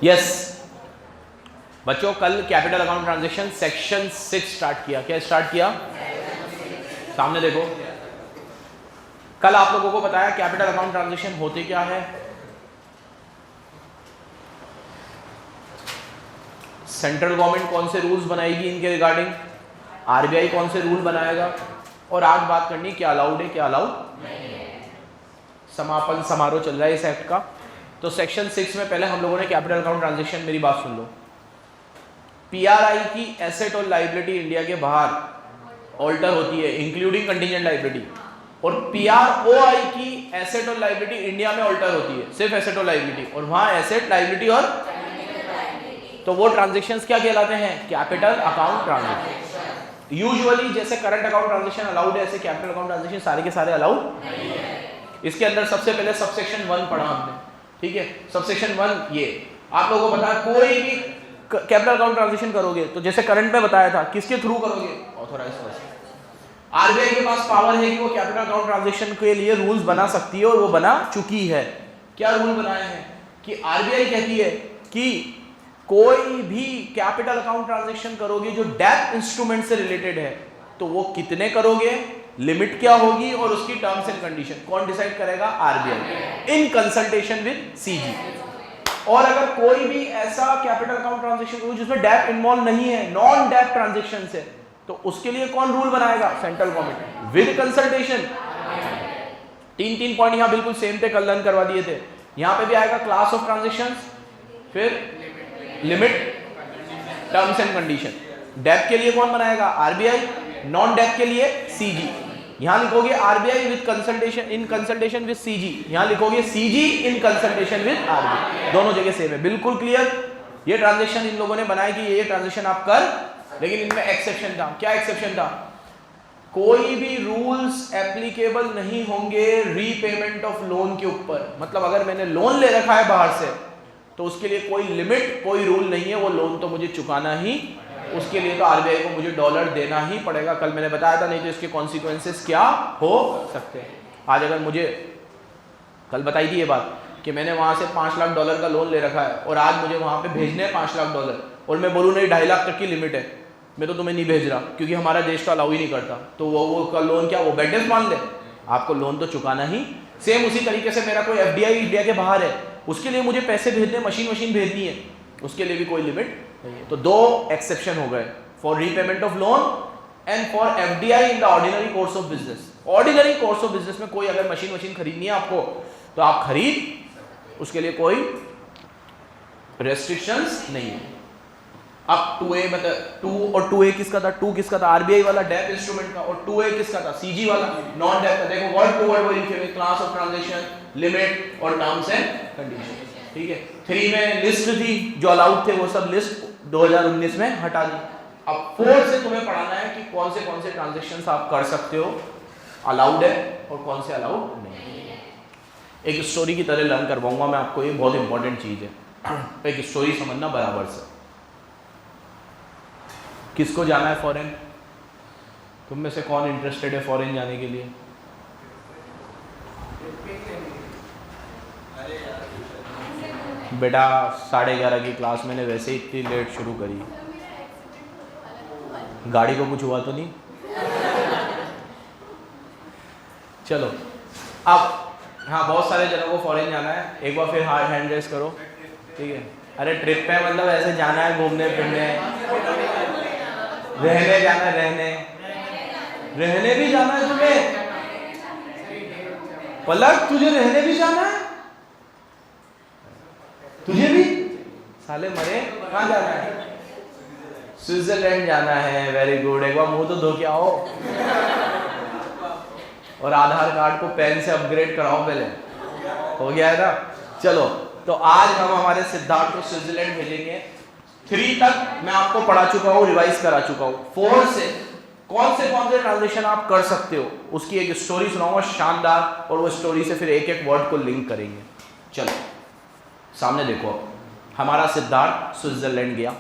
Yes बच्चों, कल capital account transaction section 6 start किया। क्या स्टार्ट किया? सामने देखो, कल आप लोगों को बताया कैपिटल अकाउंट ट्रांजैक्शन होते क्या है। सेंट्रल गवर्नमेंट कौन से रूल्स बनाएगी इनके रिगार्डिंग, आरबीआई कौन से रूल बनाएगा, और आज बात करनी क्या अलाउड है क्या अलाउड नहीं है। समापन समारोह चल रहा है इस एक्ट का। तो सेक्शन 6 में पहले हम लोगों ने कैपिटल अकाउंट ट्रांजैक्शन, मेरी बात सुन लो, पीआरआई की एसेट और लायबिलिटी इंडिया के बाहर ऑल्टर होती है इंक्लूडिंग कंटीजेंट लायबिलिटी, और पीआरओआई की एसेट और लायबिलिटी इंडिया में ऑल्टर होती है, सिर्फ एसेट और लायबिलिटी, और वहां एसेट लायबिलिटी और तो वो ट्रांजैक्शंस क्या कहलाते हैं? Capital account transaction. यूजुअली जैसे करंट अकाउंट ट्रांजैक्शन अलाउड है, ऐसे कैपिटल अकाउंट ट्रांजैक्शन सारे के सारे अलाउड नहीं है। इसके अंदर सबसे पहले सबसेक्शन 1 पढ़ा हमने, ठीक है। सबसेक्शन 1 ये आप लोगों को बताया, कोई भी कैपिटल अकाउंट ट्रांजैक्शन करोगे तो जैसे करंट में बताया था, किसके थ्रू करोगे? Authorised person. आरबीआई के पास पावर है कि वो कैपिटल अकाउंट ट्रांजैक्शन के लिए रूल्स बना सकती है, और वो बना चुकी है। क्या रूल बनाए हैं कि आरबीआई कहती है कि कोई भी कैपिटल अकाउंट ट्रांजैक्शन करोगे जो डेट इंस्ट्रूमेंट से रिलेटेड है, तो वो कितने करोगे, लिमिट क्या होगी, और उसकी टर्म्स एंड कंडीशन कौन डिसाइड करेगा? RBI in consultation with CG. और अगर कोई भी ऐसा कैपिटल अकाउंट ट्रांजैक्शन करोगे जिसमें डेट इन्वॉल्व नहीं है, नॉन डेट ट्रांजैक्शन है, तो उसके लिए कौन रूल बनाएगा? Central government with consultation. 3 point यहां बिल्कुल सेम थे, कल लर्न करवा दिए थे। यहां पे भी आएगा क्लास ऑफ ट्रांजैक्शंस, फिर limit, terms and condition. Date के लिए कौन बनाएगा? आरबीआई। नॉन डेट के लिए सीजी। यहां लिखोगे RBI with consultation, in consultation with CG, यहां लिखोगे CG in consultation with RBI. दोनों जगह सेम है, बिल्कुल क्लियर। ये ट्रांजैक्शन इन लोगों ने बनाया कि ये ट्रांजैक्शन आप कर, लेकिन इनमें एक्सेप्शन था। क्या एक्सेप्शन था? कोई भी रूल्स एप्लीकेबल नहीं होंगे रीपेमेंट ऑफ लोन के ऊपर। मतलब अगर मैंने लोन ले रखा है बाहर से, तो उसके लिए कोई लिमिट, कोई रूल नहीं है, वो लोन तो मुझे चुकाना ही, उसके लिए तो आरबीआई को मुझे डॉलर देना ही पड़ेगा। कल मैंने बताया था, नहीं तो इसके कॉन्सिक्वेंसेस क्या हो सकते हैं। आज अगर मुझे, कल बताई थी ये बात कि मैंने वहां से $5 लाख का लोन ले रखा है, और आज मुझे वहां पे भेजने हैं $5 लाख, और मैं बोलूँ नहीं 2.5 लाख तक की लिमिट है, मैं तो तुम्हें नहीं भेज रहा क्योंकि हमारा देश तो अलाउ ही नहीं करता, तो वो का लोन क्या, वो बेड डेट मान ले, आपको लोन तो चुकाना ही। सेम उसी तरीके से मेरा कोई एफडीआई इंडिया के बाहर है, उसके लिए मुझे पैसे भेजने, मशीन भेजनी है, उसके लिए भी कोई लिमिट नहीं है। तो 2 एक्सेप्शन हो गए, for repayment of loan and for FDI in the ordinary course of business. Ordinary course of business में कोई अगर मशीन खरीदनी है आपको, तो आप खरीद, उसके लिए कोई रेस्ट्रिक्शंस नहीं है। अब 2A मतलब 2 और 2A किसका था? 2 किसका था? आरबीआई वाला डेट इंस्ट्रूमेंट का, और 2A किसका था? सीजी वाला नॉन डेट का। देखो वर्ड टू वर्ड वही लिखे हुए, क्लास ऑफ ट्रांजैक्शन, लिमिट और टर्म्स एंड कंडीशन, ठीक है। 3 में लिस्ट थी, जो अलाउड थे वो सब लिस्ट 2019 में हटा दी। अब 4 से तुम्हें पढ़ाना है कि कौन से ट्रांजैक्शंस आप कर सकते हो, अलाउड है, और कौन से अलाउड नहीं है। एक स्टोरी की तरह लर्न करवाऊंगा मैं आपको, ये बहुत इंपॉर्टेंट चीज है। एक स्टोरी समझना बराबर से। किसको जाना है फॉरेन? तुम में से कौन इंटरेस्टेड है फॉरेन जाने के लिए? बेटा 11:30 की क्लास मैंने वैसे ही इतनी लेट शुरू करी, गाड़ी को कुछ हुआ तो नहीं? चलो अब, हाँ बहुत सारे जनों को फॉरेन जाना है, एक बार फिर हार्ड हैंड रेस करो, ठीक है। अरे ट्रिप पे मतलब ऐसे जाना है, घूमने फिरने, रहने जाना है, रहने भी जाना है तुम्हें? पलक तुझे रहने भी जाना है? तुझे भी? साले मरे, कहाँ जाना है? स्विट्जरलैंड जाना है, वेरी गुड। एक बार मुंह तो धो के आओ, और आधार कार्ड को पेन से अपग्रेड कराओ पहले, हो गया है ना? चलो, तो आज हम हमारे सिद्धार्थ को स्विट्जरलैंड भेजेंगे। 3 तक मैं आपको पढ़ा चुका हूँ, रिवाइज करा चुका हूँ। 4 से कौन से ट्रांजैक्शन आप कर सकते हो, उसकी एक स्टोरी सुनाऊंगा शानदार, और वो स्टोरी से फिर एक वर्ड को लिंक करेंगे। चलो सामने देखो, हमारा सिद्धार्थ स्विट्जरलैंड गया,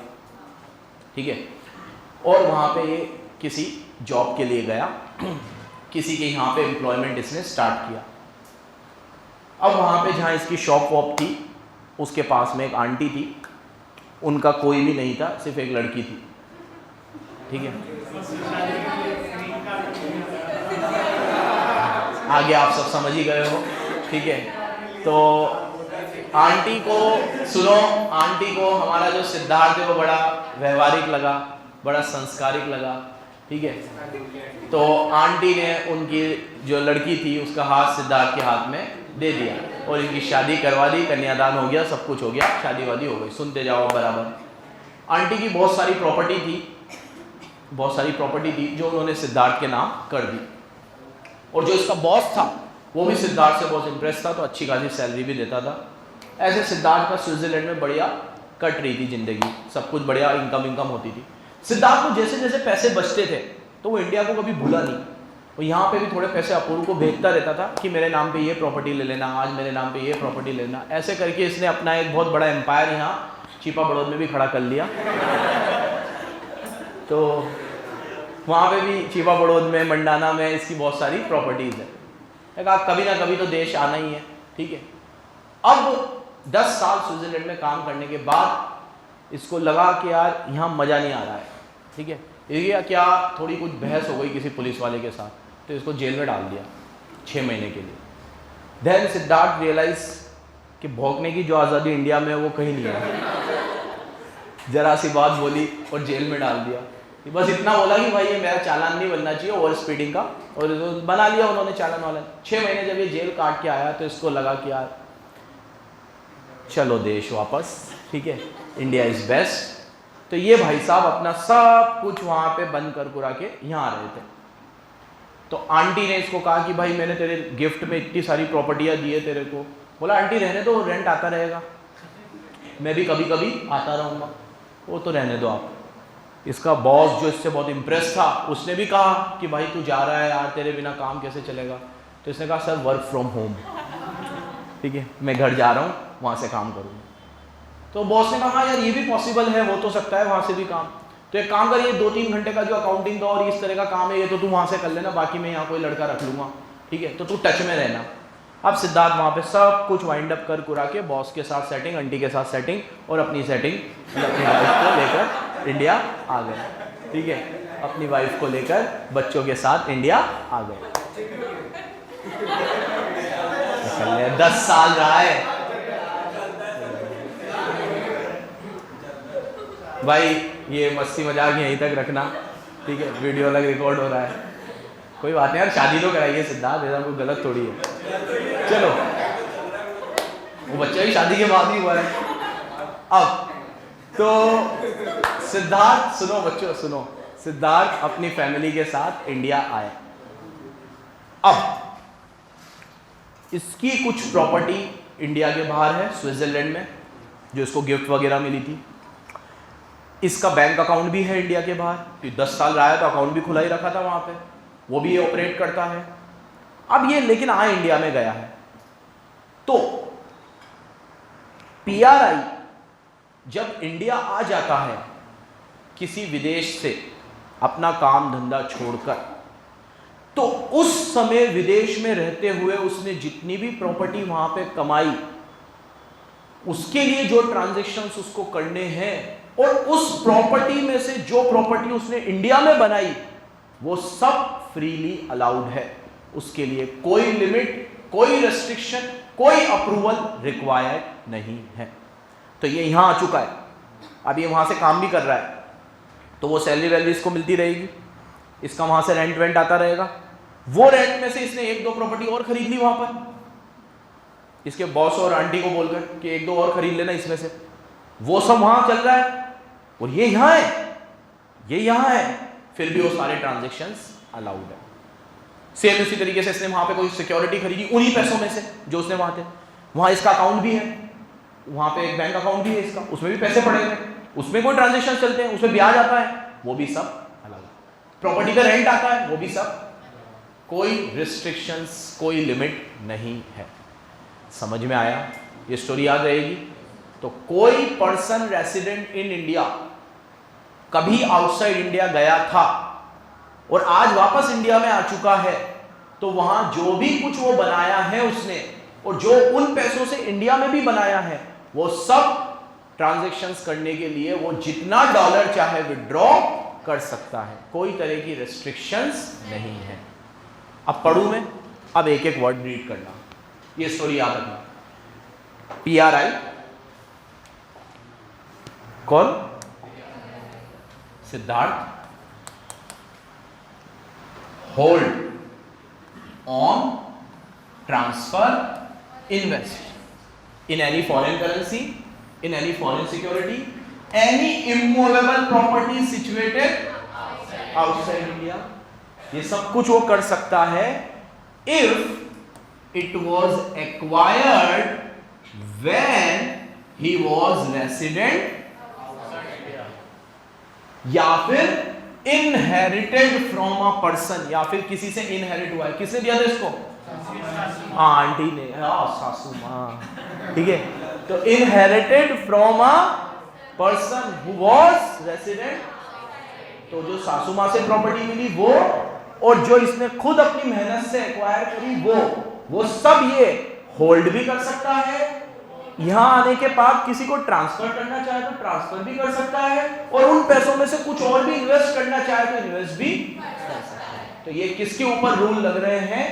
ठीक है, और वहां पे ये किसी जॉब के लिए गया, किसी के यहाँ पे एम्प्लॉयमेंट इसने स्टार्ट किया। अब वहां पे जहाँ इसकी शॉप वॉप थी, उसके पास में एक आंटी थी, उनका कोई भी नहीं था, सिर्फ एक लड़की थी, ठीक है। आगे आप सब समझ ही गए हो, ठीक है। तो आंटी को सुनो, आंटी को हमारा जो सिद्धार्थ है वो बड़ा व्यवहारिक लगा, बड़ा संस्कारिक लगा, ठीक है। तो आंटी ने उनकी जो लड़की थी उसका हाथ सिद्धार्थ के हाथ में दे दिया और इनकी शादी करवा दी, कन्यादान हो गया, सब कुछ हो गया, शादी वादी हो गई। सुनते जाओ बराबर। आंटी की बहुत सारी प्रॉपर्टी थी, बहुत सारी प्रॉपर्टी थी जो उन्होंने सिद्धार्थ के नाम कर दी। और जो इसका बॉस था वो भी सिद्धार्थ से बहुत इंप्रेस था, तो अच्छी खासी सैलरी भी देता था। ऐसे सिद्धार्थ का स्विट्जरलैंड में बढ़िया कट रही थी जिंदगी, सब कुछ बढ़िया, इनकम होती थी। सिद्धार्थ को जैसे जैसे पैसे बचते थे तो वो इंडिया को कभी भूला नहीं, वो यहाँ पे भी थोड़े पैसे अपूर्व को भेजता रहता था कि मेरे नाम पे ये प्रॉपर्टी ले लेना, आज मेरे नाम पे ये प्रॉपर्टी ले लेना। ऐसे करके इसने अपना एक बहुत बड़ा एम्पायर यहाँ चीपा बड़ौद में भी खड़ा कर लिया। तो वहाँ पे भी चीपा बड़ौद में, मंडाना में इसकी बहुत सारी प्रॉपर्टीज़ है। कहा कभी ना कभी तो देश आना ही है, ठीक है। अब 10 साल स्विट्जरलैंड में काम करने के बाद इसको लगा कि यार यहाँ मज़ा नहीं आ रहा है, ठीक है। ये क्या थोड़ी कुछ बहस हो गई किसी पुलिस वाले के साथ, तो इसको जेल में डाल दिया 6 महीने के लिए। देन सिद्धार्थ रियलाइज कि भौंकने की जो आज़ादी इंडिया में है वो कहीं नहीं है। जरा सी बात बोली और जेल में डाल दिया। बस इतना बोला कि भाई ये मेरा चालान नहीं बनना चाहिए ओवर स्पीडिंग का, और बना लिया उन्होंने चालान वाला। 6 महीने जब ये जेल काट के आया तो इसको लगा कि यार चलो देश वापस, ठीक है, इंडिया इज़ बेस्ट। तो ये भाई साहब अपना सब कुछ वहाँ पे बंद कर कुरा के यहाँ आ रहे थे। तो आंटी ने इसको कहा कि भाई मैंने तेरे गिफ्ट में इतनी सारी प्रॉपर्टियाँ दी है तेरे को। बोला आंटी रहने दो, रेंट आता रहेगा, मैं भी कभी कभी आता रहूँगा, वो तो रहने दो आप। इसका बॉस जो इससे बहुत इम्प्रेस था उसने भी कहा कि भाई तू जा रहा है यार, तेरे बिना काम कैसे चलेगा। तो इसने कहा सर वर्क फ्रॉम होम, ठीक है, मैं घर जा रहा हूँ, वहाँ से काम करूँगा। तो बॉस ने कहा यार ये भी पॉसिबल है, हो तो सकता है वहाँ से भी काम। तो एक काम करिए, 2-3 घंटे का जो अकाउंटिंग का और इस तरह का काम है ये तो तू वहाँ से कर लेना, बाकी मैं यहाँ कोई लड़का रख लूँगा, ठीक है, तो तू टच में रहना। अब सिद्धार्थ वहाँ पे सब कुछ वाइंड अप कर कुरा के बॉस के साथ सेटिंग, आंटी के साथ सेटिंग और अपनी सेटिंग, अपनी वाइफ को लेकर इंडिया आ गए, ठीक है, अपनी वाइफ को लेकर बच्चों के साथ इंडिया आ गए। 10 साल रहा है भाई, ये मस्ती मजाक यहीं तक रखना, ठीक है, वीडियो अलग रिकॉर्ड हो रहा है, कोई बात नहीं यार, शादी तो कराइए सिद्धार्थ, ऐसा कोई गलत थोड़ी है। चलो, वो बच्चा ही शादी के बाद ही हुआ है। अब तो सिद्धार्थ, सुनो बच्चों सुनो, सिद्धार्थ अपनी फैमिली के साथ इंडिया आए। अब इसकी कुछ प्रॉपर्टी इंडिया के बाहर है, स्विट्जरलैंड में, जो इसको गिफ्ट वगैरह मिली थी। इसका बैंक अकाउंट भी है इंडिया के बाहर, कि 10 साल रहा है तो अकाउंट भी खुला ही रखा था वहाँ पे, वो भी ये ऑपरेट करता है। अब ये लेकिन इंडिया में गया है, तो पीआरआई जब इंडिया आ जाता है किसी विदेश से अपना काम धंधा छोड़कर, तो उस समय विदेश में रहते हुए उसने जितनी भी प्रॉपर्टी वहां पे कमाई, उसके लिए जो ट्रांजैक्शंस उसको करने हैं, और उस प्रॉपर्टी में से जो प्रॉपर्टी उसने इंडिया में बनाई वो सब फ्रीली अलाउड है। उसके लिए कोई लिमिट, कोई रेस्ट्रिक्शन, कोई अप्रूवल रिक्वायर्ड नहीं है। तो ये यहां आ चुका है, अब ये वहां से काम भी कर रहा है, तो वो सैलरी वैलरी इसको मिलती रहेगी, इसका वहां से रेंट वेंट आता रहेगा। वो रेंट में से इसने 1-2 प्रॉपर्टी और खरीद ली वहां पर, इसके बॉस और आंटी को बोलकर कि 1-2 और खरीद लेना इसमें से, वो सब वहां चल रहा है और ये यहां है, ये यहां है, फिर भी वो सारे ट्रांजैक्शंस अलाउड है। सेम इसी तरीके से इसने वहां पे कोई सिक्योरिटी खरीदी उन्हीं पैसों में से जो उसने वहां थे, वहां इसका अकाउंट भी है, वहां पे एक बैंक अकाउंट भी है इसका, उसमें भी पैसे पड़े हैं, उसमें कोई ट्रांजैक्शन चलते हैं, उसमें ब्याज आता है, वो भी सब अलाउड। प्रॉपर्टी का रेंट आता है, वो भी सब, कोई रिस्ट्रिक्शंस, कोई लिमिट नहीं है। समझ में आया? ये स्टोरी याद रहेगी। तो कोई पर्सन रेसिडेंट इन इंडिया कभी आउटसाइड इंडिया गया था और आज वापस इंडिया में आ चुका है, तो वहां जो भी कुछ वो बनाया है उसने, और जो उन पैसों से इंडिया में भी बनाया है, वो सब ट्रांजैक्शंस करने के लिए वो जितना डॉलर चाहे विड्रॉ कर सकता है, कोई तरह की रेस्ट्रिक्शंस नहीं है। अब पढ़ूं मैं, अब एक एक वर्ड रीड करना, ये स्टोरी याद रखना। PRI कौन? Siddharth. Hold, on, transfer, invest in any foreign currency, in any foreign security, any immovable property situated outside India, ये सब कुछ वो कर सकता है if it was acquired when he was resident, या फिर inherited from a person, या फिर किसी से inherit हुआ है। किसने दिया था इसको? हाँ, आंटी ने, सासू माँ, ठीक है। तो inherited from a person who was resident, तो जो सासू माँ से प्रॉपर्टी मिली वो, और जो इसने खुद अपनी मेहनत से एक्वायर करी वो सब ये होल्ड भी कर सकता है। यहां आने के बाद किसी को ट्रांसफर करना चाहे तो ट्रांसफर भी कर सकता है, और उन पैसों में से कुछ और भी इन्वेस्ट करना चाहे तो इन्वेस्ट भी कर सकता है। तो ये किसके ऊपर रूल लग रहे हैं?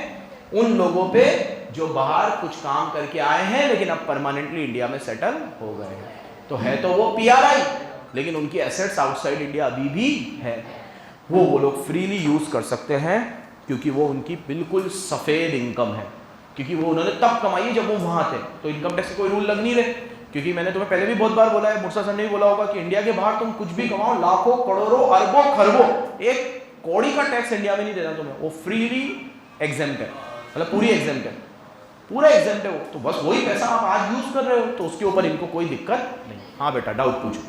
उन लोगों पे जो बाहर कुछ काम करके आए हैं लेकिन अब परमानेंटली इंडिया में सेटल हो गए हैं। तो है तो वो PRI, लेकिन उनकी एसेट्स आउटसाइड इंडिया अभी भी है, वो लोग फ्रीली यूज कर सकते हैं, क्योंकि वो उनकी बिल्कुल सफेद इनकम है, क्योंकि वो उन्होंने तब कमाई जब वो वहां थे। तो इनकम टैक्स के कोई रूल लग नहीं रहे, क्योंकि मैंने तुम्हें पहले भी बहुत बार बोला है, मुर्सा सर ने भी बोला होगा कि इंडिया के बाहर तुम कुछ भी कमाओ, लाखों करोड़ों अरबों खरबों, एक कौड़ी का टैक्स इंडिया में नहीं देना तुम्हें, वो फ्रीली एग्जेम्प्ट है, मतलब पूरी एग्जेम्प्ट है, पूरा एग्जेम्प्ट है वो। तो बस वही पैसा आप आज यूज कर रहे हो, तो उसके ऊपर इनको कोई दिक्कत नहीं। हाँ बेटा, डाउट पूछो।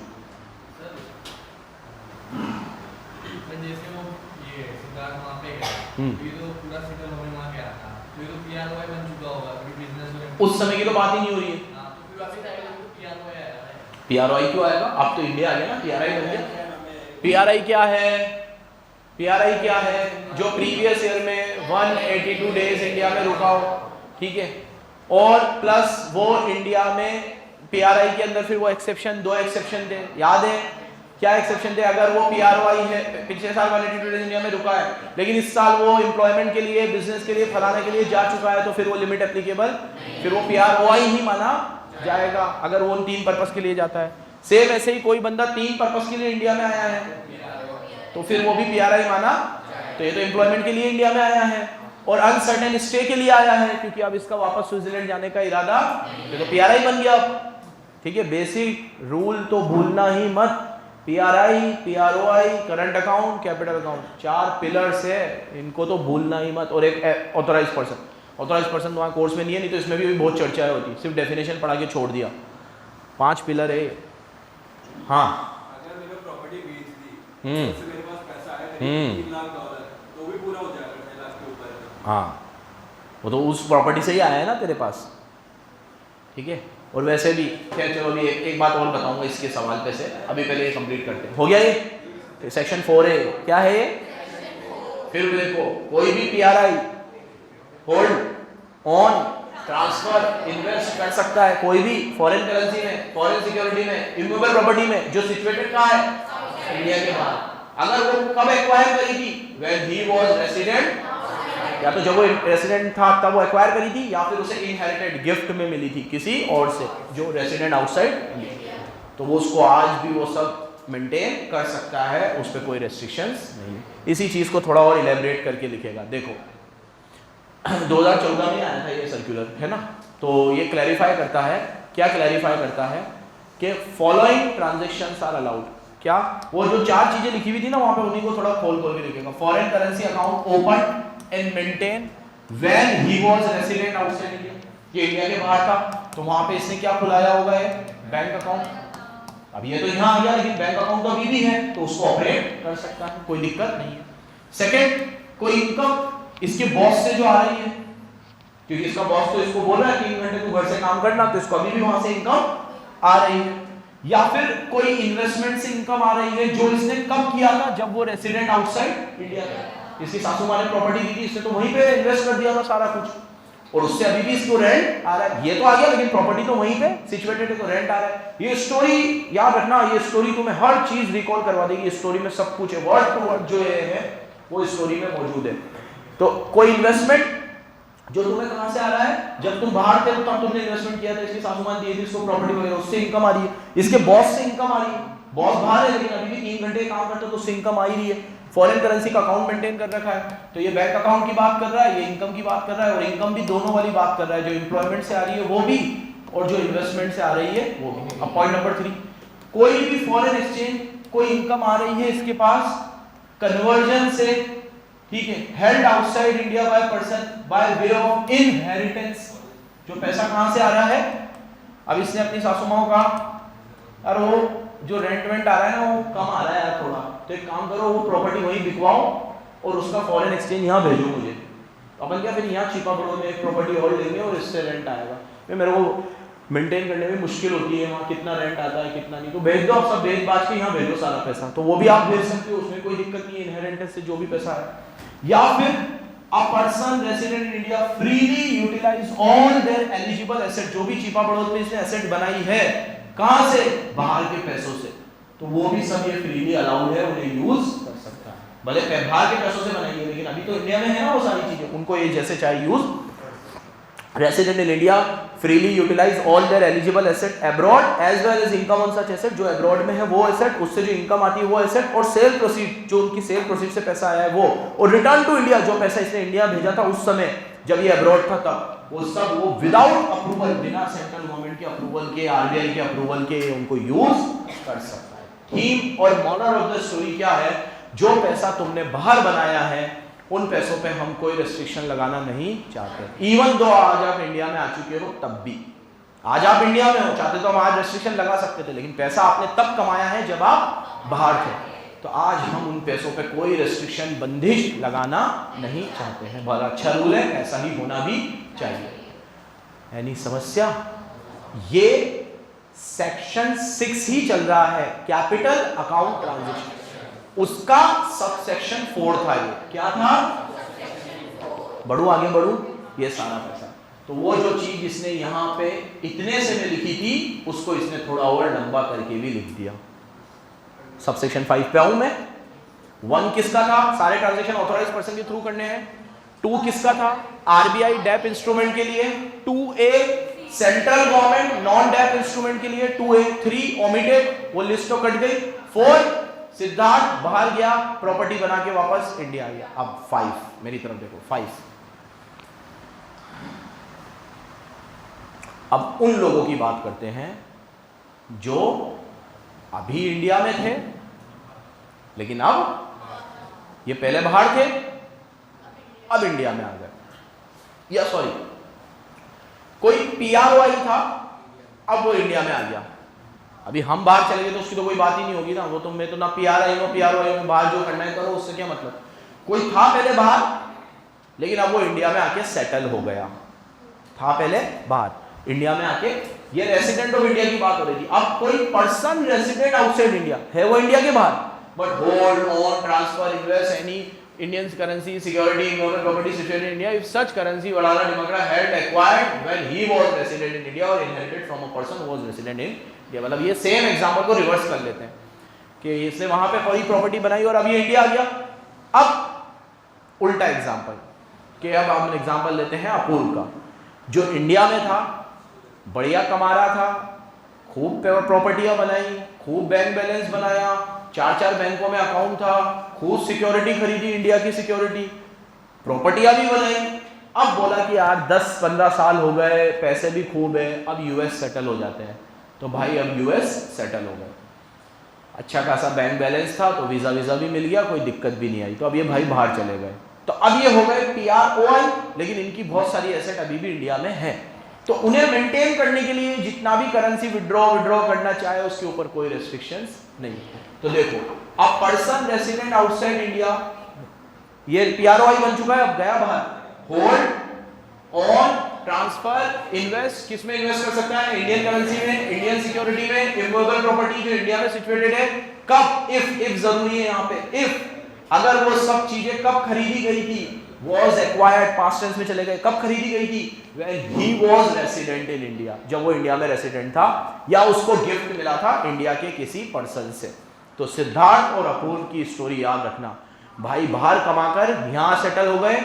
जैसे वो ये सिद्धार्थ वहाँ पे गया, ये तो पूरा सेटल होने वहाँ गया था, तो ये तो PRI बन चुका होगा, क्योंकि बिजनेस उस समय की तो बात ही नहीं हो रही है। हाँ, तो फिर वापस आएगा तो PRI आएगा। PRI क्यों आएगा? अब तो इंडिया आ गया ना, PRI बन गया। PRI क्या है? PRI क्या है? जो प्रीवियस ईयर में 182 डेज इंडिया में रुका हो, ठीक है, और प्लस वो इंडिया में PRI के अंदर फिर वो एक्सेप्शन, 2 एक्सेप्शन थे, याद है क्या एक्सेप्शन थे? अगर वो PRI है, पिछले साल 182 डेज इंडिया में रुका है, लेकिन इस साल वो एम्प्लॉयमेंट के लिए, बिजनेस के लिए, फलाने के लिए जा चुका है, तो फिर वो लिमिट एप्लीकेबल, फिर वो PRI ही माना जाएगा, अगर वो 3 पर्पस के लिए जाता है। सेम ऐसे ही कोई बंदा 3 पर्पस के लिए इंडिया में आया है, तो फिर वो भी PRI माना। तो ये तो एम्प्लॉयमेंट के लिए इंडिया में आया है, और अनसर्टेन स्टे के लिए आया है, क्योंकि अब इसका वापस स्विट्जरलैंड जाने का इरादा, ये तो PRI बन गया। ठीक है, बेसिक रूल तो भूलना ही मत। PRI, PROI, current account, capital account, 4 pillars है, इनको तो भूलना ही मत। और एक ऑथराइज पर्सन, ऑथराइज पर्सन तो वहाँ कोर्स में नहीं है, नहीं तो इसमें भी बहुत चर्चाएं होती, सिर्फ डेफिनेशन पढ़ा के छोड़ दिया। 5 पिलर है। हाँ, अगर मैंने प्रॉपर्टी बेच दी, उससे मेरे पास पैसा आया $3 लाख, तो भी पूरा हो जाएगा 6 लाख के ऊपर। हाँ, वो तो उस प्रॉपर्टी से ही आया है ना तेरे पास, ठीक है। और वैसे भी खैर चलो, अभी एक बात और बताऊंगा इसके सवाल पे से, अभी पहले ये कंप्लीट करते हैं। हो गया ये सेक्शन 4 है, क्या है ये? फिर देखो, कोई भी PRI hold, on, transfer, invest कर सकता है, कोई भी फॉरेन करेंसी में, फॉरेन सिक्योरिटी में, इमूवेबल प्रॉपर्टी में, जो सिचुएटेड कहाँ है? इंडिया के बाहर। अगर वो कब एक्वायर करी थी? व्हेन ही वाज रेसिडेंट, या तो जब वो रेसिडेंट था तब वो एक्वायर करी थी, या फिर उसे इनहेरिटेड गिफ्ट में मिली थी किसी और से जो रेसिडेंट आउटसाइड इंडिया, तो वो उसको आज भी वो सब मेंटेन कर सकता है, उस पर कोई रेस्ट्रिक्शंस नहीं। इसी चीज़ को थोड़ा और इलेबरेट करके लिखेगा। देखो 2014 में आया था ये सर्कुलर, है ना, तो ये क्लैरिफाई करता है, क्या क्लैरिफाई करता है कि फॉलोइंग ट्रांजेक्शंस आर अलाउड। क्या? वो जो 4 चीजें लिखी हुई थी ना वहां पे, उन्हीं को थोड़ा खोल खोल के लिखेगा। Foreign currency account open and maintain when he was resident outside India, ये इंडिया के बाहर था, तो वहां पे इसने क्या खुलाया होगा? है बैंक अकाउंट। अब ये तो यहाँ आ गया, लेकिन बैंक अकाउंट तो अभी भी है, तो उसको ऑपरेट कर सकता है, कोई दिक्कत नहीं है। सेकंड, कोई इनकम इसके बॉस से जो आ रही है, क्योंकि इसका बॉस तो इसको बोल रहा है 3 घंटे तू घर से काम करना, तो इसको अभी भी वहां से इनकम आ रही है। या फिर कोई इन्वेस्टमेंट से इनकम आ रही है, जो इसने कब किया था? जब वो रेसिडेंट आउटसाइड इंडिया था। इसकी सासू माँ ने प्रॉपर्टी दी थी, इसने तो वहीं पे इन्वेस्ट कर दिया था सारा कुछ, और उससे अभी भी इसको रेंट आ रहा है। ये तो आ गया लेकिन प्रॉपर्टी तो वहीं पे सिचुएटेड है तो रेंट आ रहा है। ये स्टोरी याद रखना, ये स्टोरी तुम्हें हर चीज रिकॉल करवा देगी। स्टोरी में सब कुछ है, वर्ड टू वर्ड जो है वो स्टोरी में मौजूद है। तो कोई इन्वेस्टमेंट जो तुम्हें कहां से आ रहा है, जब तुम बाहर थे तब तुमने इन्वेस्टमेंट किया था, इसकी सासुमान दी थी इसको प्रॉपर्टी वगैरह, उससे इनकम आ रही है। इसके बॉस से इनकम आ रही है, बॉस बाहर है लेकिन अभी भी 3 घंटे काम करता है तो उससे इनकम आ ही रही है। फॉरेन करेंसी का अकाउंट मेंटेन कर रखा है तो ये बैंक अकाउंट की बात कर रहा है, ये इनकम की बात कर रहा है, और इनकम भी दोनों वाली बात कर रहा है, जो एम्प्लॉयमेंट से आ रही है वो भी और जो इन्वेस्टमेंट से आ रही है वो भी। अब पॉइंट नंबर 3, कोई भी फॉरेन एक्सचेंज कोई इनकम आ रही है इसके पास कन्वर्जन से, ठीक है, held outside India by person by way of inheritance. जो पैसा कहां से आ रहा है, अब इसने अपनी सासू माँ को कहा अरे वो जो रेंट आ रहा है ना वो कम आ रहा है यार थोड़ा, तो एक काम करो वो प्रॉपर्टी वहीं बिकवाओ और उसका फॉरेन एक्सचेंज यहाँ भेजो मुझे। अपन क्या फिर यहाँ छिपा पड़ो में एक प्रॉपर्टी और लेंगे और इससे रेंट आएगा। फिर मेरे को मेंटेन करने में मुश्किल होती है वहाँ कितना रेंट आता है कितना नहीं, तो भेज दो आप सब, भेज बाज के यहाँ भेजो सारा पैसा, तो वो भी आप भेज सकते हो, उसमें कोई दिक्कत नहीं है, इनहेरिटेंस से जो भी पैसा है। या फिर a person resident in India freely utilize all their eligible asset, जो भी छिपा पड़ोस में इसने एसेट बनाई है, कहां से, बाहर के पैसों से, तो वो भी सब ये फ्रीली अलाउड है, उन्हें यूज कर सकता है। भले बाहर के पैसों से बनाई है लेकिन अभी तो इंडिया में है ना वो सारी चीजें, उनको ये जैसे चाहे use. Resident in India freely utilize all their eligible asset abroad as well as income on such asset, जो अब्रॉड में है वो एसेट, उससे जो इनकम आती है वो एसेट, और सेल प्रोसीड, जो उनकी सेल प्रोसीड से पैसा आया है वो, और रिटर्न टू इंडिया, जो पैसा इसने इंडिया भेजा था उस समय जब ये अब्रॉड था तब, वो सब वो विदाउट अप्रूवल, बिना सेंट्रल गवर्नमेंट के अप्रूवल के, आरबीआई के अप्रूवल के उनको यूज कर सकता है। थीम और मॉरल ऑफ द स्टोरी क्या है, जो पैसा तुमने बाहर बनाया है उन पैसों पे हम कोई रेस्ट्रिक्शन लगाना नहीं चाहते। इवन दो आज आप इंडिया में आ चुके हो तब भी, आज आप इंडिया में हो, चाहते तो हम आज रेस्ट्रिक्शन लगा सकते थे, लेकिन पैसा आपने तब कमाया है जब आप बाहर थे, तो आज हम उन पैसों पे कोई रेस्ट्रिक्शन, बंदिश लगाना नहीं चाहते हैं। बहुत अच्छा रूल है, ऐसा ही होना भी चाहिए। यानी समस्या, ये सेक्शन 6 ही चल रहा है, कैपिटल अकाउंट ट्रांजैक्शन, उसका सब सेक्शन 4 था। ये क्या था, बढ़ू आगे बढ़ू, ये सारा पैसा, तो वो जो चीज इसने यहां पे इतने से में लिखी थी उसको इसने थोड़ा और लंबा करके भी लिख दिया। सब सेक्शन 5 पे आऊं मैं। 1 किसका था, सारे ट्रांजैक्शन ऑथोराइज्ड पर्सन के थ्रू करने हैं। 2 किसका था, आरबीआई डेप इंस्ट्रूमेंट के लिए। 2A central government non debt instrument के लिए 2A। 3 ओमिटेड, वो लिस्ट तो कट गई। 4 सिद्धार्थ बाहर गया, प्रॉपर्टी बना के वापस इंडिया आ गया। अब 5 मेरी तरफ देखो, 5 अब उन लोगों की बात करते हैं जो अभी इंडिया में थे लेकिन अब ये पहले बाहर थे अब इंडिया में आ गए, या सॉरी कोई पीआरओआई था अब वो इंडिया में आ गया। अभी हम बाहर चले गए तो उसकी तो कोई बात ही नहीं होगी ना, वो तो मैं तो ना पीआरआई हूं, पीआरओआई हूं, बाहर जो करना है करो, उससे क्या मतलब। कोई था पहले बाहर लेकिन अब वो इंडिया में आके सेटल हो गया, था पहले बाहर इंडिया में आके, ये रेसिडेंट ऑफ इंडिया की बात हो रही थी। अब कोई पर्सन रेसिडेंट आउटसाइड इंडिया है, वो इंडिया के बाहर, but hold own transfer invest any Indian currency, security, government property situated in India, if such currency Vadala Dimokra had acquired when he was resident in India or inherited from a person who was resident in India। मतलब ये same example को reverse कर लेते हैं कि इसने वहां पे कोई प्रॉपर्टी बनाई और अब ये इंडिया आ गया। अब उल्टा एग्जांपल कि अब हम एग्जांपल लेते हैं अपूर्व का, जो इंडिया में था, बढ़िया कमा रहा था, खूब प्रॉपर्टियां बनाई, खूब बैंक बैलेंस बनाया, 4 बैंकों में अकाउंट था, खूब सिक्योरिटी खरीदी, इंडिया की सिक्योरिटी, प्रॉपर्टियां भी बनाई। अब बोला कि यार 10-15 साल हो गए, पैसे भी खूब है, अब यूएस सेटल हो जाते हैं। तो भाई अब यूएस सेटल हो गए, अच्छा खासा बैंक बैलेंस था, तो वीजा भी मिल गया, कोई दिक्कत भी नहीं आई, तो अब ये भाई बाहर चले गए। तो अब ये हो गए पीआरओआई, लेकिन इनकी बहुत सारी एसेट अभी भी इंडिया में है, तो उन्हें मेंटेन करने के लिए जितना भी करेंसी विड्रॉ करना चाहे उसके ऊपर कोई रेस्ट्रिक्शंस नहीं। तो देखो अब पर्सन रेसिडेंट आउटसाइड इंडिया, ये पीआरओआई बन चुका है, अब गया बाहर, होल्ड ऑन ट्रांसफर इन्वेस्ट, किसमें इन्वेस्ट कर सकता है, इंडियन करेंसी में, इंडियन सिक्योरिटी में, इमूवेबल प्रॉपर्टी जो इंडिया में सिचुएटेड है। कब, इफ जरूरी है यहाँ पे, इफ अगर वो सब चीजें कब खरीदी गई थी, was acquired, past tense में चले गए, कब खरीदी गई थी? when he was resident in India, जब वो इंडिया में रेसिडेंट था या उसको गिफ्ट मिला था इंडिया के किसी पर्सन से। तो सिद्धार्थ और अपूर्व की स्टोरी याद रखना, भाई बाहर कमाकर यहां सेटल हो गए,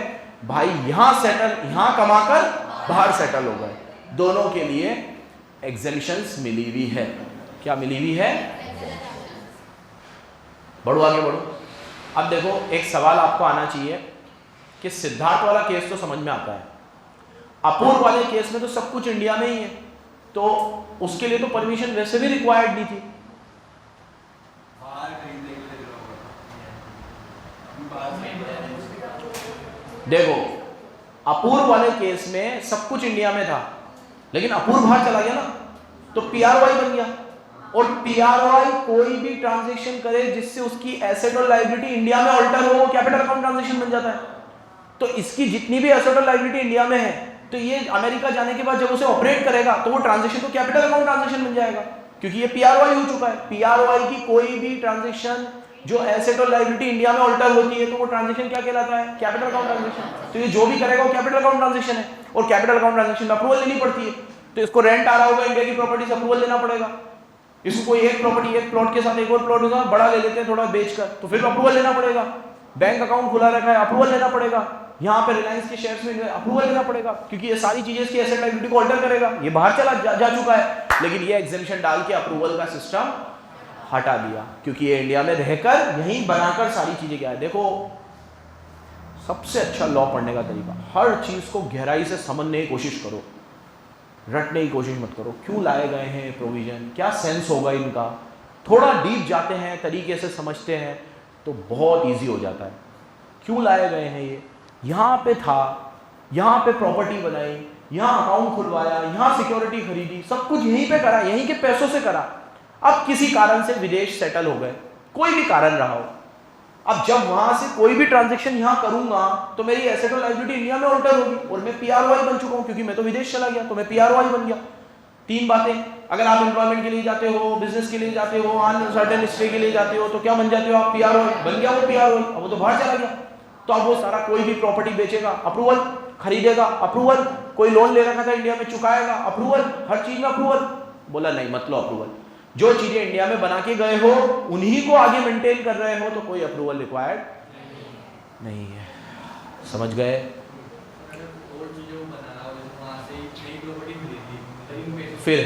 भाई यहां कमाकर बाहर सेटल हो गए, दोनों के लिए एग्जेम्पशंस मिली हुई है। क्या मिली हुई है? बढ़ो आगे बढ़ो। अब देखो एक सवाल आपको आना चाहिए कि सिद्धार्थ वाला केस तो समझ में आता है, अपूर्व वाले केस में तो सब कुछ इंडिया में ही है, तो उसके लिए तो परमिशन वैसे भी रिक्वायर्ड नहीं थी। बाहर खरीदने के लिए बाहर देखो अपूर्व वाले केस में सब कुछ इंडिया में था, लेकिन अपूर्व बाहर चला गया ना, तो पीआरवाई बन गया, और पीआरवाई कोई भी ट्रांजैक्शन करे जिससे उसकी एसेट और लायबिलिटी इंडिया में ऑल्टर हो, वो कैपिटल अकाउंट ट्रांजैक्शन बन जाता है। तो इसकी जितनी भी एसेट और लायबिलिटी इंडिया में है, तो ये अमेरिका जाने के बाद जब उसे ऑपरेट करेगा तो वो ट्रांजैक्शन तो कैपिटल अकाउंट ट्रांजैक्शन बन जाएगा, क्योंकि ये पीआरवाई हो चुका है। पीआरवाई की कोई भी ट्रांजैक्शन जो एसेट और लायबिलिटी इंडिया में ऑल्टर होती है, तो वो ट्रांजैक्शन क्या कहलाता है? Capital account transaction. तो ये जो भी करेगा वो कैपिटल अकाउंट ट्रांजैक्शन है, और कैपिटल अकाउंट ट्रांजैक्शन में अप्रूवल लेनी पड़ती है। तो इसको रेंट आ रहा होगा इंडिया की प्रॉपर्टी से, अप्रूवल लेना पड़ेगा। इसको कोई एक प्रॉपर्टी, एक प्लॉट के साथ एक और प्लॉट होगा, बड़ा ले लेते हैं थोड़ा बेचकर, तो फिर अप्रूवल लेना पड़ेगा। बैंक अकाउंट खुला रखा है, अप्रूवल लेना पड़ेगा। यहाँ पे रिलायंस के शेयर्स में अप्रूवल लेना पड़ेगा, क्योंकि ये सारी चीजें इसकी एसेट लायबिलिटी को ऑल्टर करेगा। ये बाहर चला जा चुका है, लेकिन ये एग्जेम्पशन डाल के अप्रूवल का सिस्टम हटा दिया, क्योंकि ये इंडिया में रहकर यहीं बनाकर सारी चीजें क्या है। देखो सबसे अच्छा लॉ पढ़ने का तरीका, हर चीज को गहराई से समझने की कोशिश करो, रटने की कोशिश मत करो। क्यों लाए गए हैं प्रोविजन, क्या सेंस होगा इनका, थोड़ा डीप जाते हैं, तरीके से समझते हैं तो बहुत इजी हो जाता है। क्यों लाए गए हैं ये, यहाँ पे था, यहाँ पे प्रॉपर्टी बनाई, यहाँ अकाउंट खुलवाया, यहाँ सिक्योरिटी खरीदी, सब कुछ यहीं पे करा, यहीं के पैसों से करा। अब किसी कारण से विदेश सेटल हो गए, कोई भी कारण रहा हो, अब जब वहां से कोई भी ट्रांजैक्शन यहाँ करूंगा तो मेरी एसेट और लायबिलिटी इंडिया में ऑल्टर होगी, और मैं पीआरवाई बन चुका हूँ, क्योंकि मैं तो विदेश चला गया, तो मैं पीआरवाई बन गया। तीन बातें, अगर आप एम्प्लॉयमेंट के लिए जाते हो, बिजनेस के लिए जाते हो, अनसर्टेन स्टे के लिए जाते हो, तो क्या बन जाते हो आप? पीआरवाई बन गया वो पीआरवाई। अब वो तो बाहर चला गया, तो अब वो सारा कोई भी प्रॉपर्टी बेचेगा अप्रूवल, खरीदेगा अप्रूवल, कोई लोन ले रखा था इंडिया में चुकाएगा अप्रूवल, हर चीज में अप्रूवल। बोला नहीं मत लो अप्रूवल, जो चीजें इंडिया में बना के गए हो उन्हीं को आगे मेंटेन कर रहे हो, तो कोई अप्रूवल रिक्वायर्ड नहीं है। समझ गए? फिर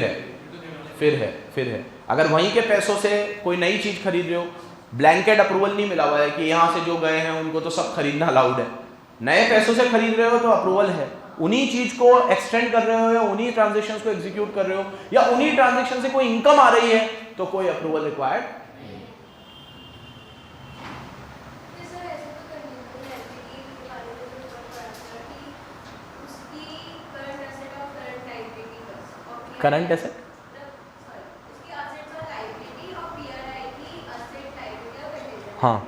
है अगर वहीं के पैसों से कोई नई चीज खरीद रहे हो, ब्लैंकेट अप्रूवल नहीं मिला हुआ है कि यहाँ से जो गए हैं उनको तो सब खरीदना अलाउड है, नए पैसों से खरीद रहे हो तो अप्रूवल है। उन्हीं चीज को एक्सटेंड कर रहे हो, या उन्हीं ट्रांजैक्शंस को एग्जीक्यूट कर रहे हो, या उन्हीं ट्रांजैक्शन से कोई इनकम आ रही है, तो कोई अप्रूवल रिक्वायर्ड। करंट एसेट हाँ,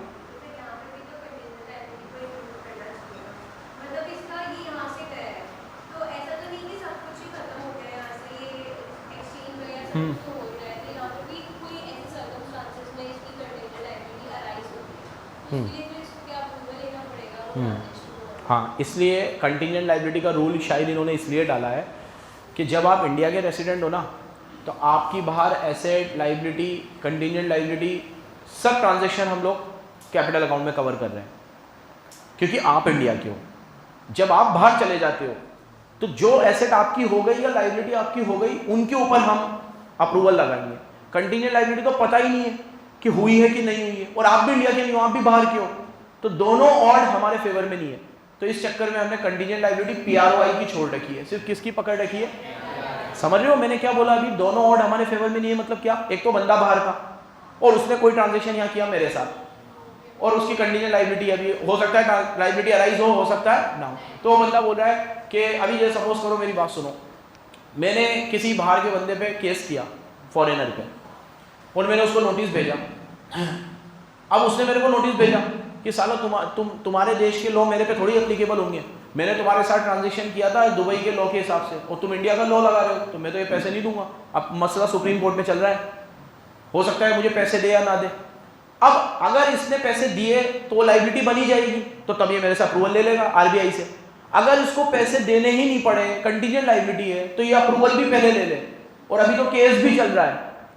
हाँ, इसलिए कंटिजेंट लायबिलिटी का रूल शायद इन्होंने इसलिए डाला है कि जब आप इंडिया के रेसिडेंट हो ना, तो आपकी बाहर एसेट, लायबिलिटी, कंटिजेंट लायबिलिटी, सब ट्रांजैक्शन हम लोग कैपिटल अकाउंट में कवर कर रहे हैं, क्योंकि आप इंडिया के हो। जब आप बाहर चले जाते हो तो जो एसेट आपकी हो गई या लायबिलिटी आपकी हो गई, उनके ऊपर हम अप्रूवल लगाएंगे। कंटिजेंट लायबिलिटी तो पता ही नहीं है कि हुई है कि नहीं हुई है, और आप भी इंडिया के नहीं हो, आप भी बाहर के हो, तो दोनों ऑड हमारे फेवर में नहीं है। तो इस चक्कर में हमने कंटिजेंट लायबिलिटी पीआरवाई की छोड़ रखी है, सिर्फ किसकी पकड़ रखी है? समझ रहे हो मैंने क्या बोला अभी? दोनों ऑड हमारे फेवर में नहीं है, मतलब क्या? एक तो बंदा बाहर का, और उसने कोई ट्रांजेक्शन यहाँ किया मेरे साथ, और उसकी कंटिजेंट लायबिलिटी अभी हो सकता है लायबिलिटी अराइज हो सकता है ना। तो वो बंदा बोल रहा है कि अभी ये सपोज करो, मेरी बात सुनो, मैंने किसी बाहर के बंदे पे केस किया, फॉरेनर पे, और मैंने उसको नोटिस भेजा। अब उसने मेरे को नोटिस भेजा कि साला तुम्हारे देश के लॉ मेरे पे थोड़ी एप्लीकेबल होंगे, मैंने तुम्हारे साथ ट्रांजेक्शन किया था दुबई के लॉ के हिसाब से, और तुम इंडिया का लॉ लगा रहे हो, तो मैं तो ये पैसे नहीं दूंगा। अब मसला सुप्रीम कोर्ट में चल रहा है, हो सकता है मुझे पैसे दे या ना दे, अब अगर इसने पैसे दिए तो लाइबिलिटी बनी जाएगी, तो तब ये मेरे से अप्रूवल ले लेगा आरबीआई से। अगर इसको पैसे देने ही नहीं पड़े, कंटीजेंट लाइबिलिटी है, तो ये अप्रूवल भी पहले ले ले। और अभी तो केस भी चल रहा है,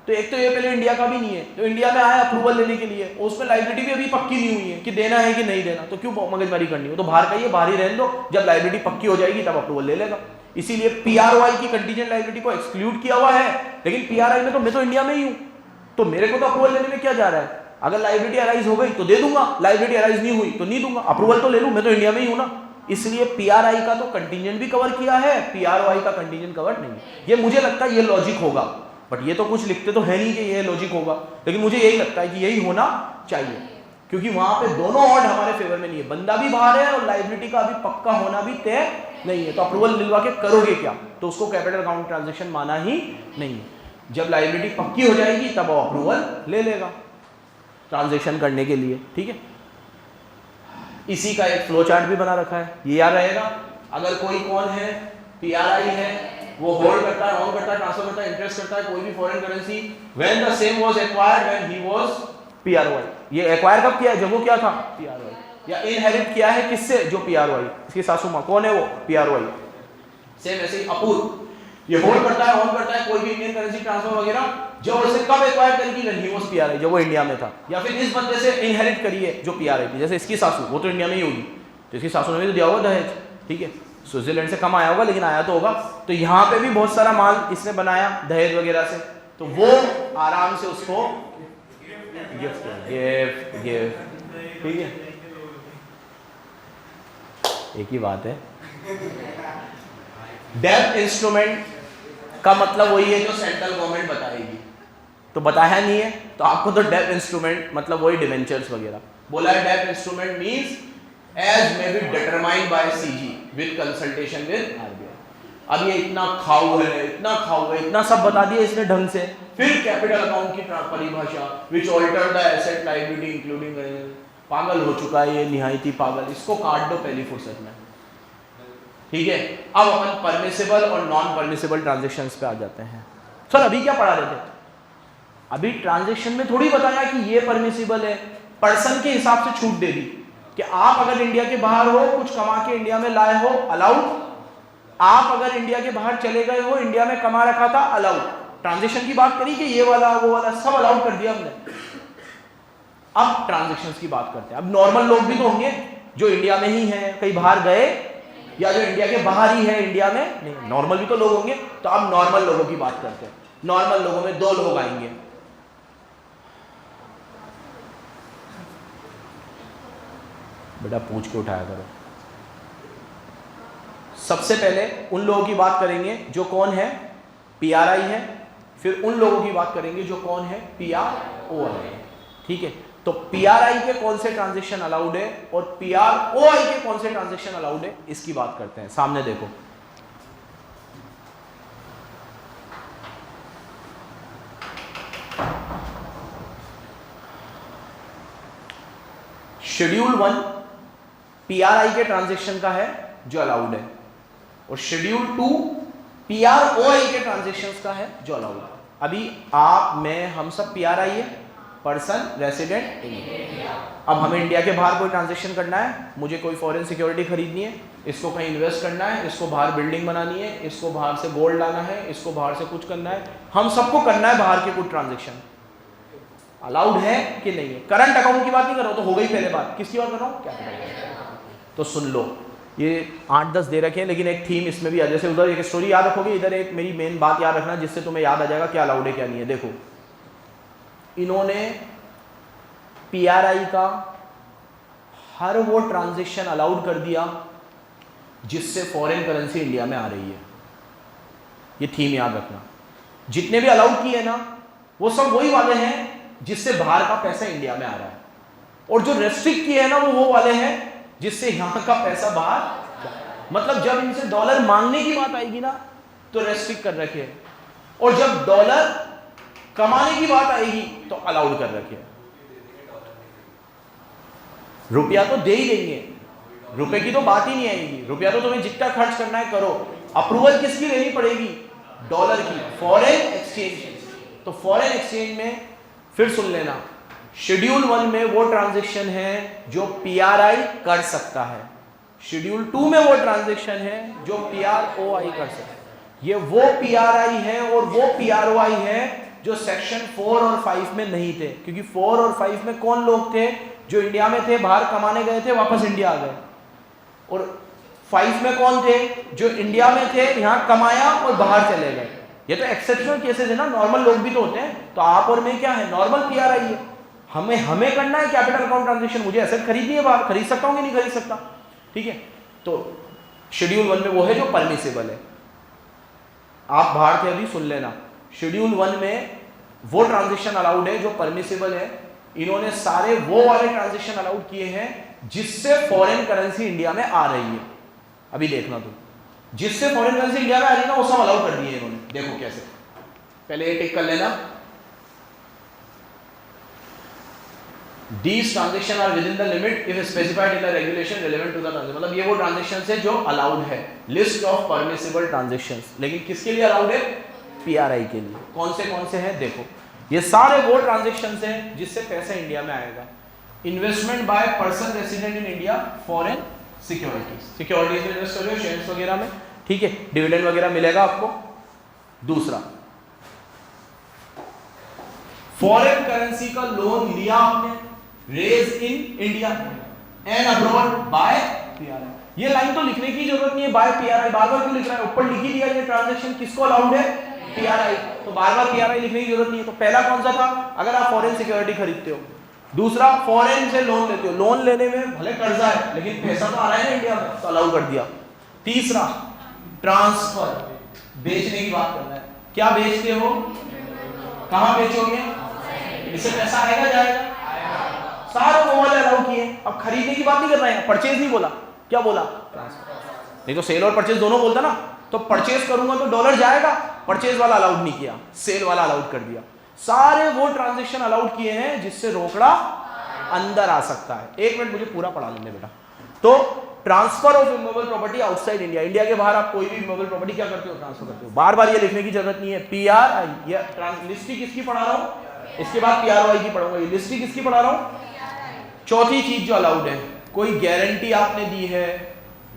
तो एक तो ये पहले इंडिया का भी नहीं है, तो इंडिया में आया अप्रूवल लेने के लिए, उसमें लाइबिलिटी भी अभी पक्की नहीं हुई है कि देना है कि नहीं देना, तो क्यों मगजमारी करनी हो, तो बाहर का ये बाहर ही रहने दो, जब लाइबिलिटी पक्की हो जाएगी तब अप्रूवल ले लेगा। इसीलिए पीआरओआई की कंटीजेंट लाइबिलिटी को एक्सक्लूड किया हुआ है, लेकिन पीआरआई में तो मैं तो इंडिया में ही हूं, तो मेरे को तो अप्रूवल लेने में क्या जा रहा है। अगर लाइबिलिटी अराइज हो गई तो दे दूंगा, लाइबिलिटी अराइज नहीं हुई तो नहीं दूंगा, अप्रूवल तो ले लूं, मैं तो इंडिया में ही हूं ना। इसलिए पीआरआई का तो कंटीजेंट भी कवर किया है, पीआरओआई का कंटीजेंट कवर नहीं। ये मुझे लगता है ये लॉजिक होगा, बट ये तो कुछ लिखते तो है नहीं कि ये लॉजिक होगा, लेकिन मुझे यही लगता है कि यही होना चाहिए, क्योंकि वहां पे दोनों ऑड हमारे फेवर में नहीं है, बंदा भी बाहर है और लाइबिलिटी का अभी पक्का होना भी तय नहीं है, तो अप्रूवल दिलवा के करोगे क्या, तो उसको कैपिटल अकाउंट ट्रांजैक्शन माना ही नहीं है। जब लाइबिलिटी पक्की हो जाएगी तब वो अप्रूवल ले लेगा ट्रांजैक्शन करने के लिए, ठीक है। इसी का एक फ्लो चार्ट भी बना रखा है, ये याद रहेगा। अगर कोई कौन है, पीआरआई है, वो होल्ड करता है, ऑन करता है, ट्रांसफर करता है, इंटरेस्ट करता है कोई भी foreign currency, when the same was acquired when he was PROI. ये एक्वायर कब किया है, जब वो क्या था, पीआरओआई। या इनहेरिट किया है किससे, जो पीआरओआई, इसकी सासू मां कौन है, वो पीआरओआई। सेम ऐसे ही अपूर्व, ये होल्ड करता है, ऑन करता है कोई भी इंडियन करेंसी ट्रांसफर वगैरह, जो उसे कब एक्वायर करेगी, व्हेन ही वाज पीआरआई, जब वो इंडिया में था। या फिर इस बंदे से इनहेरिट करी है जो पीआरआई थी, जैसे इसकी सासू, वो तो इंडिया में ही होगी, तो इसकी सासू ने भी तो दिया होगा दहेज, ठीक है, स्विट्जरलैंड से कम आया होगा लेकिन आया तो होगा। तो यहाँ पे भी बहुत सारा माल इसने बनाया दहेज वगैरह से, तो वो आराम से उसको गिफ्ट, ठीक है, एक ही बात है। डेब्ट इंस्ट्रूमेंट का मतलब वही है जो सेंट्रल गवर्नमेंट बताएगी, तो बताया नहीं है तो आपको तो डेब्ट इंस्ट्रूमेंट मतलब वही डिवेंचर्स वगैरह बोला है। डेब्ट instrument means as may be determined by CG with consultation with RBI. अब ये इतना खाऊ है, इतना खाऊ है, इतना सब बता दिया इसने ढंग से, फिर कैपिटल अकाउंट की परिभाषा which alter the asset liability including, पागल हो चुका है ये, निहायती पागल, इसको काट दो पहली फुर्सत में, ठीक है। अब अपन परमिसिबल और नॉन परमिसिबल ट्रांजैक्शंस पे आ जाते हैं। सर अभी क्या पढ़ा रहे थे, अभी ट्रांजैक्शन में थोड़ी बताया कि ये परमिसिबल है, पर्सन के हिसाब से छूट दे दी कि आप अगर इंडिया के बाहर हो, कुछ कमा के इंडिया में लाए हो, अलाउड। आप अगर इंडिया के बाहर चले गए हो, इंडिया में कमा रखा था, अलाउड। ट्रांजैक्शन की बात करी कि ये वाला वो वाला सब अलाउड कर दिया हमने। अब ट्रांजैक्शंस की बात करते हैं। अब नॉर्मल लोग भी तो होंगे जो इंडिया में ही हैं, कहीं बाहर गए, या जो इंडिया के बाहर ही है, इंडिया में नहीं, नॉर्मल भी तो लोग होंगे। तो अब नॉर्मल लोगों की बात करते हैं। नॉर्मल लोगों में दो लोग आएंगे, बेटा पूछ के उठाया करो। सबसे पहले उन लोगों की बात करेंगे जो कौन है, पीआरआई है, फिर उन लोगों की बात करेंगे जो कौन है, पीआरओआई, ठीक है। तो पीआरआई के कौन से ट्रांजैक्शन अलाउड है और पीआरओआई के कौन से ट्रांजैक्शन अलाउड है, इसकी बात करते हैं। सामने देखो, शेड्यूल 1 पीआरआई के ट्रांजैक्शन का है जो अलाउड है, और शेड्यूल 2 पीआरओआई के ट्रांजैक्शंस का है जो अलाउड है। अभी आप, मैं, हम सब पीआरआई है, पर्सन रेसिडेंट इंडिया। अब हमें इंडिया के बाहर कोई ट्रांजैक्शन करना है, मुझे कोई फॉरेन सिक्योरिटी खरीदनी है, इसको कहीं इन्वेस्ट करना है, इसको बाहर बिल्डिंग बनानी है, इसको बाहर से गोल्ड लाना है, इसको बाहर से कुछ करना है, हम सबको करना है बाहर के कुछ ट्रांजैक्शन, अलाउड है कि नहीं है। करंट अकाउंट की बात नहीं कर रहा हूं, तो हो गई पहले बात, किसकी बात कर रहा हूं, कैपिटल। तो सुन लो, ये 8-10 दे रखे हैं, लेकिन एक थीम इसमें भी आ, जैसे उधर एक स्टोरी याद रखोगे, इधर एक मेरी मेन बात याद रखना जिससे तुम्हें याद आ जाएगा क्या अलाउड है क्या नहीं है। देखो, इन्होंने पीआरआई का हर वो ट्रांजैक्शन अलाउड कर दिया जिससे फॉरेन करेंसी इंडिया में आ रही है। ये थीम याद रखना, जितने भी अलाउड किए ना वो सब वही वाले हैं जिससे बाहर का पैसा इंडिया में आ रहा है, और जो रेस्ट्रिक्ट किए हैं ना वो वाले हैं जिससे यहां का पैसा बाहर, मतलब जब इनसे डॉलर मांगने की बात आएगी ना तो रेस्ट्रिक्ट कर रखे, और जब डॉलर कमाने की बात आएगी तो अलाउड कर रखे। रुपया तो दे ही देंगे, रुपए की तो बात ही नहीं आएगी, रुपया तो तुम्हें जितना खर्च करना है करो। अप्रूवल किसकी लेनी पड़ेगी, डॉलर की, फॉरेन एक्सचेंज। तो फॉरेन एक्सचेंज में फिर सुन लेना, शेड्यूल 1 में वो ट्रांजैक्शन है जो पीआरआई कर सकता है, शेड्यूल 2 में वो ट्रांजैक्शन है जो पीआरओआई कर सकता है। ये वो पीआरआई है और वो पीआरओआई है जो सेक्शन 4 और 5 में नहीं थे, क्योंकि 4 और 5 में कौन लोग थे? जो इंडिया में थे, बाहर कमाने गए थे, वापस इंडिया आ गए। और 5 में कौन थे? जो इंडिया में थे, यहां कमाया और बाहर चले गए। ये तो एक्सेप्शनल केसेस है ना, नॉर्मल लोग भी तो होते हैं। तो आप और मैं क्या है? नॉर्मल पीआरआई है। हमें करना है कैपिटल अकाउंट ट्रांजैक्शन। मुझे एसेट खरीदनी है, बाहर खरीद सकता हूं कि नहीं खरीद सकता? ठीक है, तो शेड्यूल 1 में वो है जो परमिसिबल है। आप बाहर थे अभी, सुन लेना, शेड्यूल 1 में वो ट्रांजैक्शन अलाउड है जो परमिसिबल है। इन्होंने सारे वो वाले ट्रांजैक्शन अलाउड किए हैं जिससे फॉरेन करेंसी इंडिया में आ रही है। अभी देखना तुम, जिससे फॉरेन करेंसी इंडिया में आ रही है ना, वो सब अलाउ कर दिए इन्होंने। देखो कैसे, पहले ये टिक कर लेना, These transactions are within the limit if specified in the regulation relevant to the transaction। मतलब ये वो ट्रांजेक्शन है जो अलाउड है, लिस्ट ऑफ परमिसिबल ट्रांजेक्शंस। लेकिन किसके लिए अलाउड है? पीआरआई के लिए। कौन से हैं? देखो, ये सारे वो ट्रांजेक्शंस हैं जिससे पैसा इंडिया में आएगा। Investment by person resident in India, foreign securities में इन्वेस्ट कर रहे हो, शेयर्स वगैरह में, ठीक है, डिविडेंड वगैरह मिलेगा आपको। दूसरा, फॉरेन करेंसी का लोन लिया आपने, raise in India and abroad by PRI. ये लाइन तो लिखने की जरूरत नहीं है, बाय पीआरआई बार बार क्यों लिख रहा है? ऊपर लिख ही दिया ये ट्रांजैक्शन किसको अलाउड है? पीआरआई। तो बार बार पीआरआई लिखने की जरूरत नहीं है। तो पहला कौन सा था? अगर आप फॉरेन सिक्योरिटी खरीदते हो। दूसरा, फॉरेन से लोन लेते हो, लोन लेने में भले कर्जा है लेकिन पैसा तो आ रहा है ना इंडिया में, तो अलाउ कर दिया। तीसरा, ट्रांसफर, बेचने की बात करना है। क्या बेचते हो? कहां बेचोगे? इससे पैसा आएगा जाएगा? सारे वो वाले अलाउ किए। अब खरीदने की बात नहीं कर रहे हैं, परचेज नहीं बोला। क्या बोला? नहीं तो सेल और परचेज दोनों बोलता ना। तो परचेज करूंगा तो डॉलर जाएगा, परचेज वाला अलाउड नहीं किया, सेल वाला अलाउड कर दिया। सारे वो ट्रांजैक्शन अलाउड किए हैं जिससे रोकड़ा अंदर आ सकता है। एक मिनट मुझे पूरा पढ़ा लेने बेटा। तो transfer of immovable property outside India, India के बाहर आप कोई भी इमूवेबल प्रॉपर्टी क्या करते हो? ट्रांसफर करते हो। बार बार ये लिखने की जरूरत नहीं है। पीआरआई, ये लिस्ट किसकी पढ़ा रहा हूं, इसके बाद पीआरओआई की पढ़ूंगा। ये लिस्ट किसकी पढ़ा रहा हूं? चौथी चीज जो अलाउड है, कोई गारंटी आपने दी है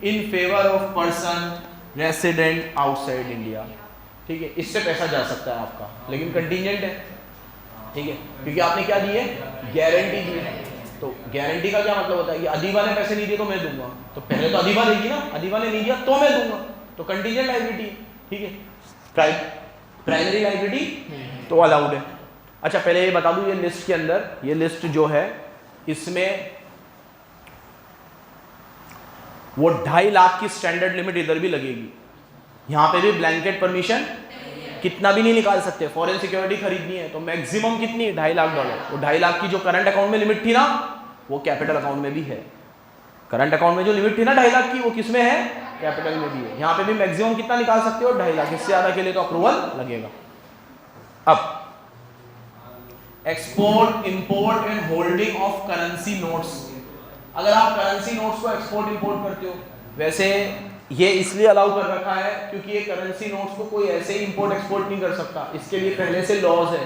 in favour of person resident outside India, ठीक है, इससे पैसा जा सकता है आपका, लेकिन कंटीजेंट है, ठीक है, क्योंकि आपने क्या दी है? गारंटी दी है। तो गारंटी का क्या मतलब होता है कि अदीबा ने पैसे नहीं दिए तो मैं दूंगा। तो पहले तो अदीबा देगी ना, अदीबा ने नहीं दिया तो मैं दूंगा, तो कंटीजेंट लायबिलिटी, ठीक है। प्राइमरी लायबिलिटी तो अलाउड है। अच्छा, पहले ये बता दूं, ये लिस्ट के अंदर, ये लिस्ट जो है इसमें वो 2.5 लाख की स्टैंडर्ड लिमिट इधर भी लगेगी। यहां पे भी ब्लैंकेट परमिशन कितना भी नहीं निकाल सकते। फॉरेन सिक्योरिटी खरीदनी है तो मैक्सिमम कितनी? 2.5 लाख डॉलर। वो 2.5 लाख की जो करंट अकाउंट में लिमिट थी ना, वो कैपिटल अकाउंट में भी है। करंट अकाउंट में जो लिमिट थी ना 2.5 लाख की, वो किस में है? कैपिटल में भी है। यहां पे भी मैक्सिमम कितना निकाल सकते हो? 2.5 लाख। इससे ज्यादा के लिए तो अप्रूवल लगेगा। अब export, import and holding of currency notes. अगर आप करेंसी नोट्स को एक्सपोर्ट इंपोर्ट करते हो, वैसे ये इसलिए अलाउ कर रखा है क्योंकि ये करेंसी नोट्स को कोई ऐसे ही इंपोर्ट एक्सपोर्ट नहीं कर सकता, इसके लिए पहले से लॉज है,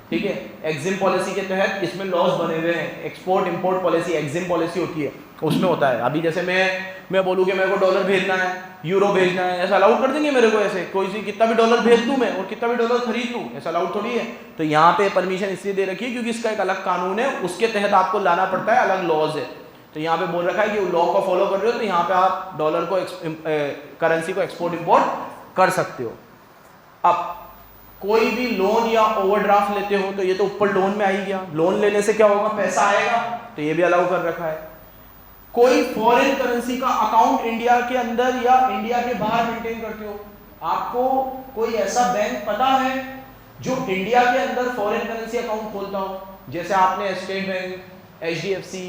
ठीक है। एक्जिम पॉलिसी के तहत इसमें लॉज बने हुए हैं। Export import policy, Exim policy होती है, उसमें होता है। अभी जैसे मैं बोलूँ कि मेरे को डॉलर भेजना है, यूरो भेजना है, ऐसा अलाउड कर देंगे मेरे को? ऐसे कोई सी कितना भी डॉलर भेज दूं मैं और कितना भी डॉलर खरीद लूं, ऐसा अलाउड थोड़ी है। तो यहाँ पे परमिशन इसलिए दे रखी है क्योंकि इसका एक अलग कानून है, उसके तहत आपको लाना पड़ता है, अलग लॉज है। तो यहाँ पे बोल रखा है कि लॉ को फॉलो कर रहे हो तो यहाँ पे आप डॉलर को करेंसी को एक्सपोर्ट इंपोर्ट कर सकते हो। अब कोई भी लोन या ओवरड्राफ्ट लेते हो तो ये तो ऊपर लोन में आ ही गया। लोन लेने से क्या होगा? पैसा आएगा, तो ये भी अलाउ कर रखा है। कोई फॉरेन करेंसी का अकाउंट इंडिया के अंदर या इंडिया के बाहर मेंटेन करते हो, आपको कोई ऐसा बैंक पता है जो इंडिया के अंदर फॉरेन करेंसी अकाउंट खोलता हो? जैसे आपने State Bank, HDFC,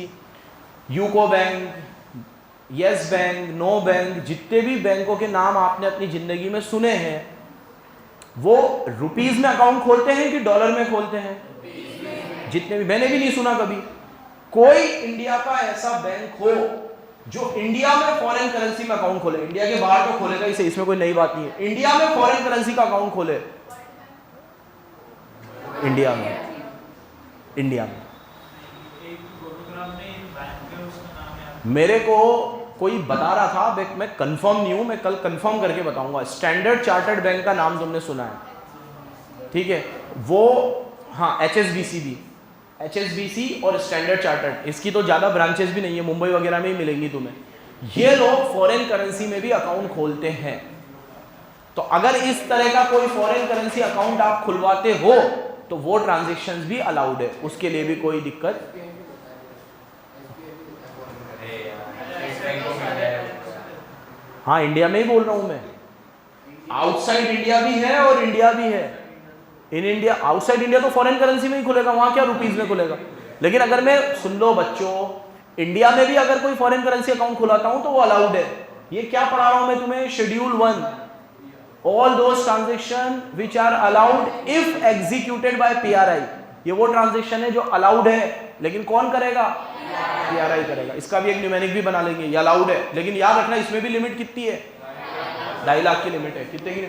UCO Bank, Yes Bank, no bank, जितने भी बैंकों के नाम आपने अपनी जिंदगी में सुने हैं, वो रुपीस में अकाउंट खोलते हैं कि डॉलर में खोलते हैं? जितने भी, मैंने भी नहीं सुना कभी कोई इंडिया का ऐसा बैंक हो जो इंडिया में फॉरेन करेंसी में अकाउंट खोले। इंडिया के बाहर तो खोलेगा इसे, इसमें कोई नई बात नहीं है। इंडिया में फॉरेन करेंसी का अकाउंट खोले, इंडिया में इंडिया में। एक फोटोग्राफ में एक बैंक है, उसका नाम है मेरे को कोई बता रहा था, मैं कंफर्म नहीं हूं, मैं कल कंफर्म करके बताऊंगा। स्टैंडर्ड चार्टर्ड बैंक का नाम तुमने सुना है, ठीक है, वो हाँ HSBC भी, HSBC और स्टैंडर्ड चार्टर्ड, इसकी तो ज़्यादा ब्रांचेस भी नहीं है, मुंबई वगैरह में ही मिलेंगी तुम्हें। ये लोग फॉरेन करेंसी में भी अकाउंट खोलते हैं। तो अगर इस तरह का कोई फॉरेन करेंसी अकाउंट आप खुलवाते हो तो वो ट्रांजेक्शन्स भी अलाउड है, उसके लिए भी कोई दिक्कत। हाँ इंडिया में ही बोल रहा हूं मैं, आउटसाइड इंडिया भी है और इंडिया भी है। इन इंडिया, आउटसाइड इंडिया तो फॉरेन करेंसी में ही खुलेगा, वहां क्या रुपीज में खुलेगा। लेकिन अगर मैं, सुन लो बच्चों, इंडिया में भी अगर कोई फॉरेन करेंसी अकाउंट खुलाता हूं तो वो अलाउड है। ये क्या पढ़ा रहा हूं मैं तुम्हें, schedule 1, all those transaction which are allowed if executed by PRI। ये वो ट्रांजेक्शन है जो अलाउड है, लेकिन कौन करेगा, PRI करेगा। इसका भी एक न्यूमेरिक भी बना लेंगे, ये अलाउड है, लेकिन याद रखना इसमें भी लिमिट कितनी है, 2.5 लाख की लिमिट है। कितने की?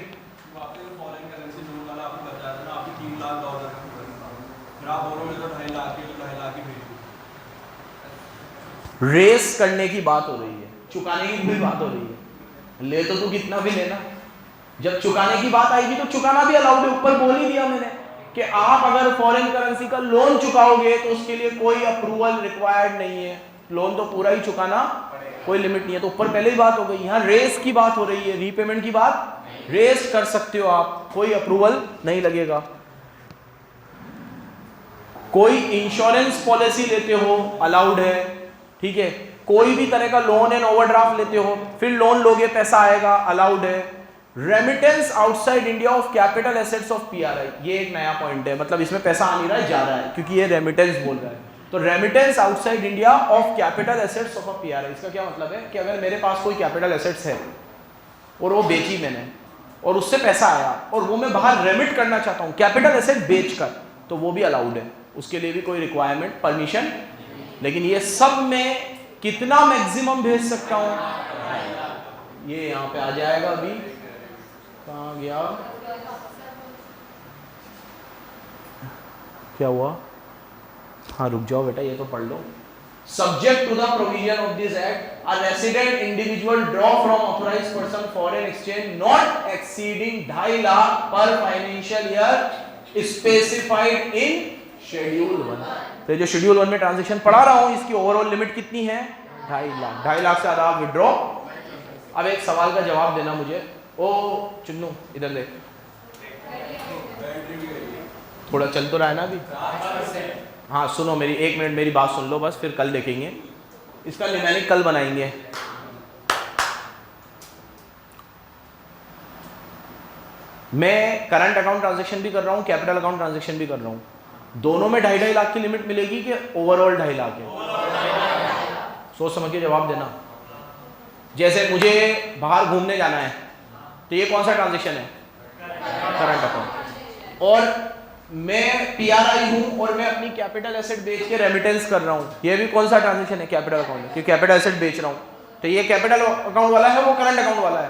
फॉरेन करेंसी लोन वाला आपको बता देना, आपकी $3 लाख फिर आप बोलो में तो 2.5 लाख की, तो 2.5 लाख ही भेज दो। रेस करने की बात हो रही है, चुकाने की कोई बात हो रही है। ले तो तू कितना भी लेना, जब चुकाने की बात आएगी तो चुकाना भी अलाउड है। ऊपर बोल ही दिया मैंने कि आप अगर फॉरेन करेंसी का लोन चुकाओगे तो उसके लिए कोई अप्रूवल रिक्वायर्ड नहीं है, लोन तो पूरा ही चुकाना, कोई लिमिट नहीं है। तो ऊपर पहले ही बात हो गई। यहाँ रेस की बात हो रही है, रीपेमेंट की बात, रेस कर सकते हो आप, कोई अप्रूवल नहीं लगेगा। कोई इंश्योरेंस पॉलिसी लेते हो, अलाउड है, ठीक है। कोई भी तरह का लोन एंड ओवरड्राफ्ट लेते हो, फिर लोन लोगे पैसा आएगा, अलाउड है। Remittance outside India of capital assets of PRI, ये एक नया पॉइंट है, मतलब इसमें पैसा आ नहीं रहा है, जा रहा है, क्योंकि ये रेमिटेंस बोल रहा है। तो remittance outside India of capital assets of PRI, इसका क्या मतलब है कि अगर मेरे पास कोई कैपिटल एसेट्स है और वो बेची मैंने और उससे पैसा आया और वो मैं बाहर रेमिट करना चाहता हूँ कैपिटल एसेट बेचकर, तो वो भी अलाउड है, उसके लिए भी कोई रिक्वायरमेंट, परमिशन। लेकिन ये सब में कितना मैक्सिमम भेज सकता हूँ, ये यहाँ पे आ जाएगा। अभी कहाँ गया, क्या हुआ, हाँ रुक जाओ बेटा, ये तो पढ़ लो। Subject to the provision of this act, a resident individual draw from authorised person foreign exchange not exceeding 2.5 lakh per financial year specified in schedule 1। तो जो शेड्यूल 1 में ट्रांजैक्शन पढ़ा रहा हूं, इसकी ओवरऑल लिमिट कितनी है, 2.5 लाख। 2.5 लाख से ज्यादा आप विड्रॉ। अब एक सवाल का जवाब देना मुझे। ओ चुन्नू इधर देख, थोड़ा चल तो रहा है ना अभी। हाँ सुनो मेरी, 1 मिनट मेरी बात सुन लो बस, फिर कल देखेंगे इसका न्यूमेरिक, कल बनाएंगे। मैं करंट अकाउंट ट्रांजैक्शन भी कर रहा हूँ, कैपिटल अकाउंट ट्रांजैक्शन भी कर रहा हूँ, दोनों में 2.5 लाख की लिमिट मिलेगी कि ओवरऑल 2.5 लाख है? सोच समझ के जवाब देना। जैसे मुझे बाहर घूमने जाना है, तो ये कौन सा ट्रांजैक्शन है, करंट अकाउंट। और मैं PRI हूं और मैं अपनी कैपिटल एसेट बेच के रेमिटेंस कर रहा हूं, ये भी कौन सा ट्रांजैक्शन है, कैपिटल अकाउंट, क्योंकि कैपिटल एसेट बेच रहा हूं। तो ये कैपिटल अकाउंट वाला है, वो करंट अकाउंट वाला है।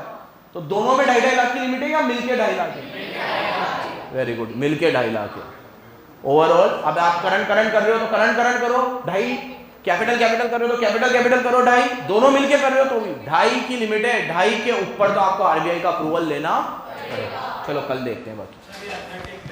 तो दोनों में 2.5 लाख की लिमिट है या मिलके 2.5 लाख है? वेरी गुड, मिलके 2.5 लाख है ओवरऑल। अब आप करंट कर रहे हो तो करंट करो 2.5, कैपिटल कर रहे हो तो कैपिटल करो 2.5, दोनों मिलके कर रहे हो तो भी 2.5 की लिमिट है। 2.5 के ऊपर तो आपको RBI का अप्रूवल लेना पड़ेगा। चलो कल देखते हैं बाकी।